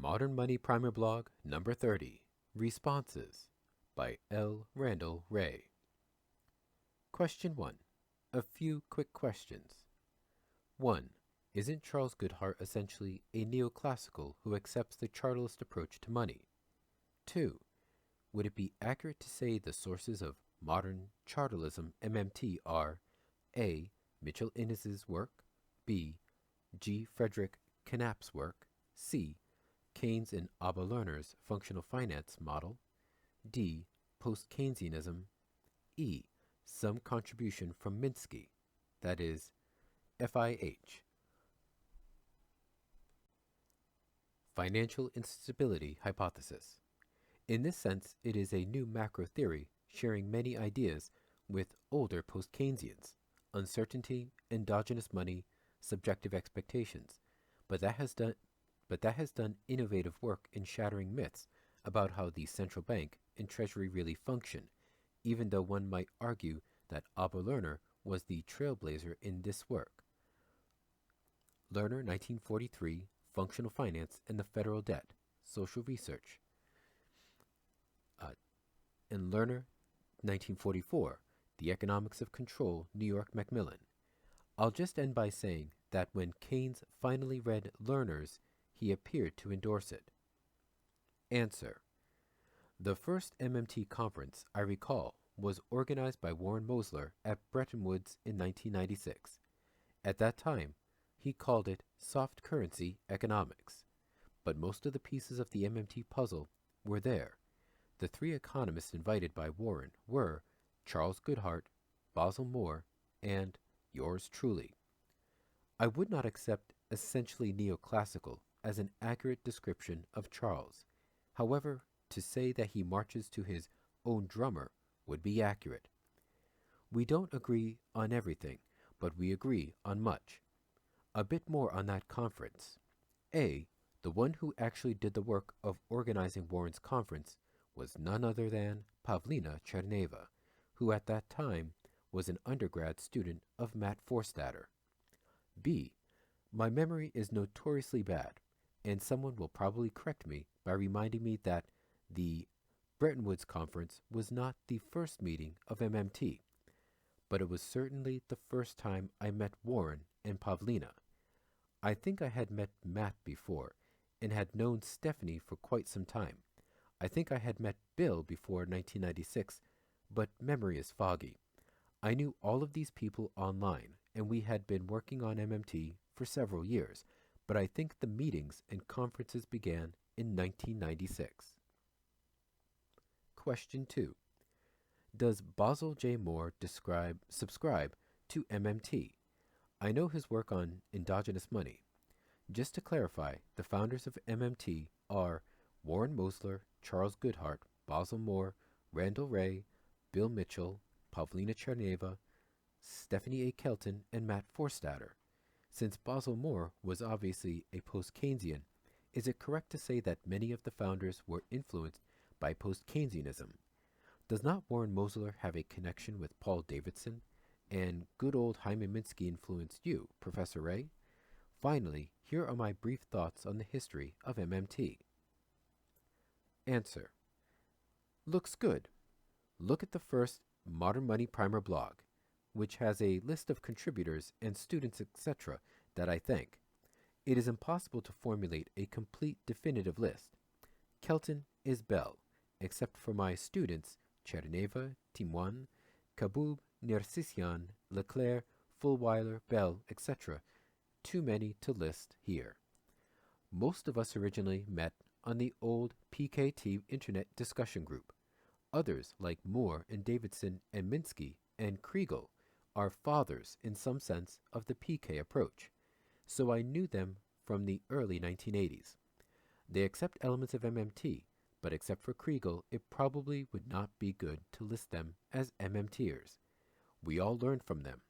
Modern Money Primer Blog number 30, Responses by L. Randall Wray. Question 1. A few quick questions. 1. Isn't Charles Goodhart essentially a neoclassical who accepts the chartalist approach to money? 2. Would it be accurate to say the sources of modern chartalism MMT are A. Mitchell Innes's work, B. G. Frederick Knapp's work, C. Keynes and Abba Lerner's functional finance model, D. Post-Keynesianism, E. Some contribution from Minsky, that is, FIH. Financial Instability Hypothesis. In this sense, it is a new macro theory sharing many ideas with older post-Keynesians: uncertainty, endogenous money, subjective expectations, but that has done innovative work in shattering myths about how the central bank and treasury really function, even though one might argue that Abba Lerner was the trailblazer in this work. Lerner, 1943, Functional Finance and the Federal Debt, Social Research. And Lerner, 1944, The Economics of Control, New York Macmillan. I'll just end by saying that when Keynes finally read Lerner's, he appeared to endorse it. Answer. The first MMT conference, I recall, was organized by Warren Mosler at Bretton Woods in 1996. At that time, he called it soft currency economics, but most of the pieces of the MMT puzzle were there. The three economists invited by Warren were Charles Goodhart, Basil Moore, and yours truly. I would not accept essentially neoclassical as an accurate description of Charles. However, to say that he marches to his own drummer would be accurate. We don't agree on everything, but we agree on much. A bit more on that conference. A. The one who actually did the work of organizing Warren's conference was none other than Pavlina Tcherneva, who at that time was an undergrad student of Matt Forstater. B. My memory is notoriously bad, and someone will probably correct me by reminding me that the Bretton Woods Conference was not the first meeting of MMT, but it was certainly the first time I met Warren and Pavlina. I think I had met Matt before, and had known Stephanie for quite some time. I think I had met Bill before 1996, but memory is foggy. I knew all of these people online, and we had been working on MMT for several years, but I think the meetings and conferences began in 1996. Question 2. Does Basil J. Moore subscribe to MMT? I know his work on endogenous money. Just to clarify, the founders of MMT are Warren Mosler, Charles Goodhart, Basil Moore, Randall Wray, Bill Mitchell, Pavlina Tcherneva, Stephanie A. Kelton, and Matt Forstater. Since Basil Moore was obviously a post-Keynesian, is it correct to say that many of the founders were influenced by post-Keynesianism? Does not Warren Mosler have a connection with Paul Davidson? And good old Hyman Minsky influenced you, Professor Wray? Finally, here are my brief thoughts on the history of MMT. Answer. Looks good. Look at the first Modern Money Primer blog, which has a list of contributors and students, etc., that I thank. It is impossible to formulate a complete definitive list. Kelton is Bell, except for my students Tcherneva, Timoine, Kaboub, Nersessian, Leclerc, Fulweiler, Bell, etc. Too many to list here. Most of us originally met on the old PKT Internet discussion group. Others, like Moore and Davidson and Minsky and Kriegel, are fathers in some sense of the PK approach, so I knew them from the early 1980s. They accept elements of MMT, but except for Kriegel, it probably would not be good to list them as MMTers. We all learned from them.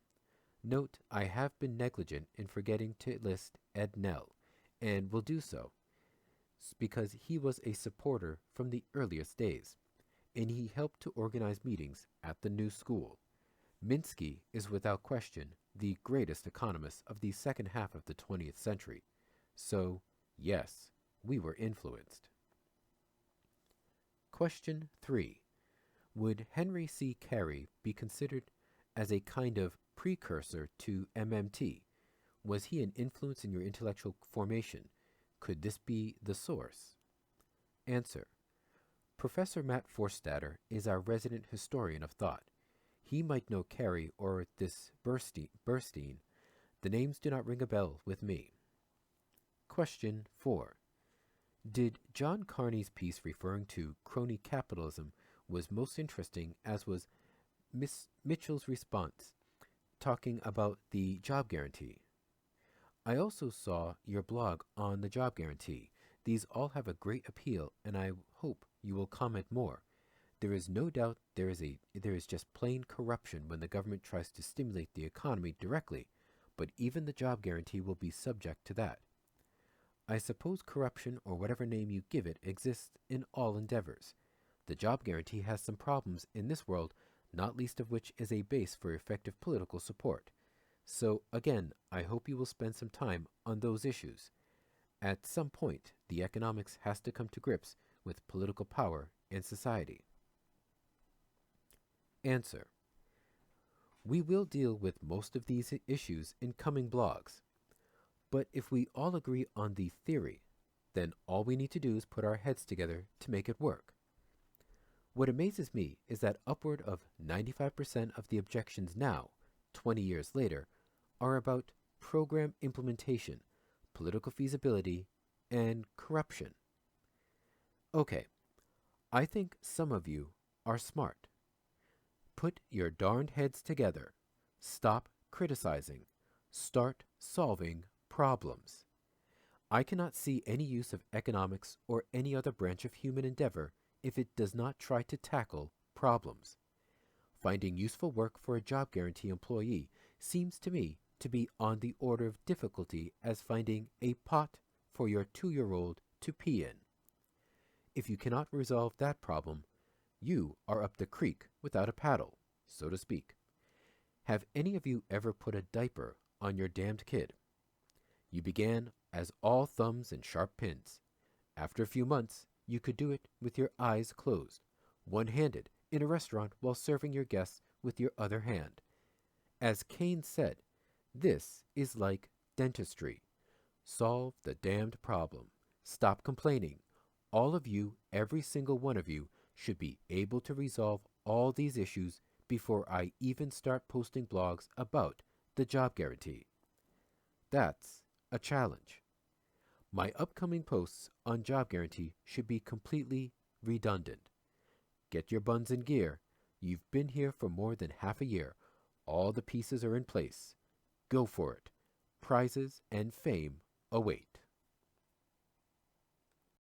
Note, I have been negligent in forgetting to list Ed Nell, and will do so, because he was a supporter from the earliest days, and he helped to organize meetings at the New School. Minsky is without question the greatest economist of the second half of the 20th century. So, yes, we were influenced. Question 3. Would Henry C. Carey be considered as a kind of precursor to MMT? Was he an influence in your intellectual formation? Could this be the source? Answer. Professor Matt Forstater is our resident historian of thought. He might know Carey or this Burstein. The names do not ring a bell with me. Question 4. Did John Carney's piece referring to crony capitalism was most interesting, as was Miss Mitchell's response, talking about the job guarantee? I also saw your blog on the job guarantee. These all have a great appeal, and I hope you will comment more. There is no doubt there is just plain corruption when the government tries to stimulate the economy directly, but even the job guarantee will be subject to that. I suppose corruption, or whatever name you give it, exists in all endeavors. The job guarantee has some problems in this world, not least of which is a base for effective political support. So, again, I hope you will spend some time on those issues. At some point, the economics has to come to grips with political power in society. Answer. We will deal with most of these issues in coming blogs. But if we all agree on the theory, then all we need to do is put our heads together to make it work. What amazes me is that upward of 95% of the objections now, 20 years later, are about program implementation, political feasibility, and corruption. Okay, I think some of you are smart. Put your darned heads together. Stop criticizing. Start solving problems. I cannot see any use of economics or any other branch of human endeavor if it does not try to tackle problems. Finding useful work for a job guarantee employee seems to me to be on the order of difficulty as finding a pot for your 2-year-old to pee in. If you cannot resolve that problem, you are up the creek without a paddle, so to speak. Have any of you ever put a diaper on your damned kid? You began as all thumbs and sharp pins. After a few months, you could do it with your eyes closed, one-handed, in a restaurant while serving your guests with your other hand. As Keynes said, this is like dentistry. Solve the damned problem. Stop complaining. All of you, every single one of you, should be able to resolve all these issues before I even start posting blogs about the job guarantee. That's a challenge. My upcoming posts on job guarantee should be completely redundant. Get your buns in gear. You've been here for more than half a year. All the pieces are in place. Go for it. Prizes and fame await.